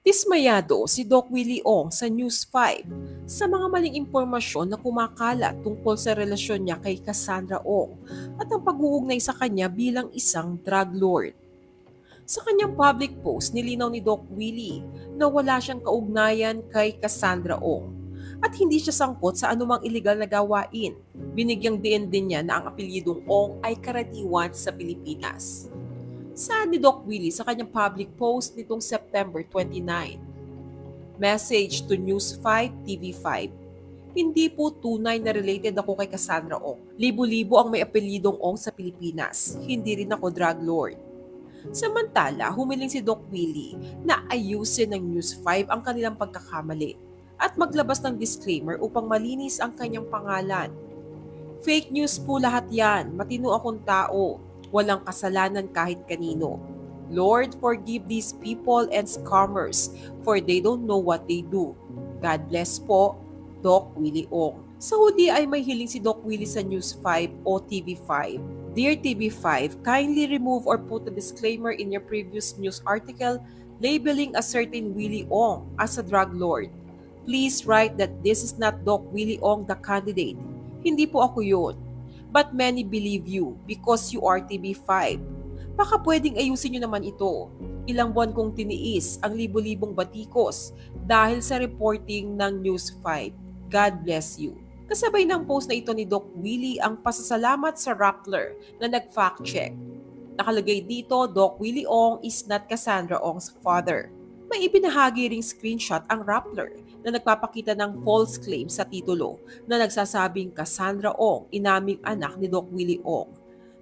Dismayado si Doc Willie Ong sa News 5 sa mga maling impormasyon na kumakalat tungkol sa relasyon niya kay Cassandra Ong at ang pag-uugnay sa kanya bilang isang drug lord. Sa kanyang public post, nilinaw ni Doc Willie na wala siyang kaugnayan kay Cassandra Ong at hindi siya sangkot sa anumang illegal na gawain. Binigyang diin din niya na ang apelyidong Ong ay karaniwan sa Pilipinas. Saad ni Doc Willie sa kanyang public post nitong September 29. Message to News 5 TV5. Hindi po tunay na related ako kay Cassandra Ong. Libo-libo ang may apelyidong Ong sa Pilipinas. Hindi rin ako drug lord. Samantala, humiling si Doc Willie na ayusin ng News 5 ang kanilang pagkakamali at maglabas ng disclaimer upang malinis ang kanyang pangalan. Fake news po lahat yan. Matino akong tao. Walang kasalanan kahit kanino. Lord, forgive these people and scammers for they don't know what they do. God bless po, Doc Willie Ong. Sa huli ay may hiling si Doc Willie sa News 5 o TV5. Dear TV5, kindly remove or put a disclaimer in your previous news article labeling a certain Willie Ong as a drug lord. Please write that this is not Doc Willie Ong the candidate. Hindi po ako yun. But many believe you because you are TV5. Baka pwedeng ayusin nyo naman ito. Ilang buwan kong tiniis ang libo-libong batikos dahil sa reporting ng News 5. God bless you. Kasabay ng post na ito ni Doc Willie ang pasasalamat sa Rappler na nag-fact check. Nakalagay dito, Doc Willie Ong is not Cassandra Ong's father. May ibinahagi ring screenshot ang Rappler na nagpapakita ng false claim sa titulo na nagsasabing Cassandra Ong, inaming anak ni Doc Willie Ong.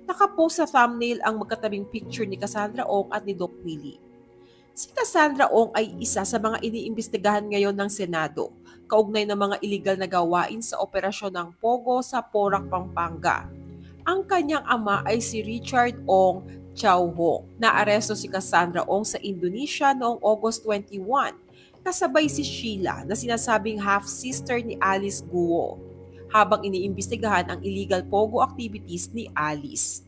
Nakapost sa thumbnail ang magkatabing picture ni Cassandra Ong at ni Doc Willie. Si Cassandra Ong ay isa sa mga iniimbestigahan ngayon ng Senado, kaugnay ng mga iligal na gawain sa operasyon ng Pogo sa Porac, Pampanga. Ang kanyang ama ay si Richard Ong Chow Hong. Naaresto si Cassandra Ong sa Indonesia noong August 21, kasabay si Sheila na sinasabing half-sister ni Alice Guo, habang iniimbestigahan ang illegal Pogo activities ni Alice.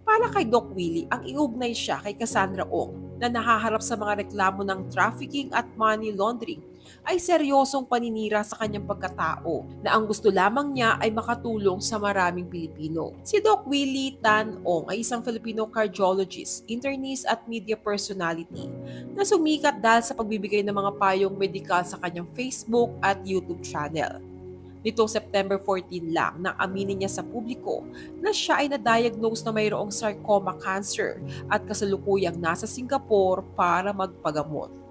Para kay Doc Willie, ang iugnay siya kay Cassandra Ong na nahaharap sa mga reklamo ng trafficking at money laundering ay seryosong paninira sa kanyang pagkatao na ang gusto lamang niya ay makatulong sa maraming Pilipino. Si Doc Willie Tan Ong ay isang Filipino cardiologist, internist at media personality na sumikat dahil sa pagbibigay ng mga payong medikal sa kanyang Facebook at YouTube channel. Nitong September 14 lang nang aminin niya sa publiko na siya ay na-diagnose na mayroong sarcoma cancer at kasalukuyang nasa Singapore para magpagamot.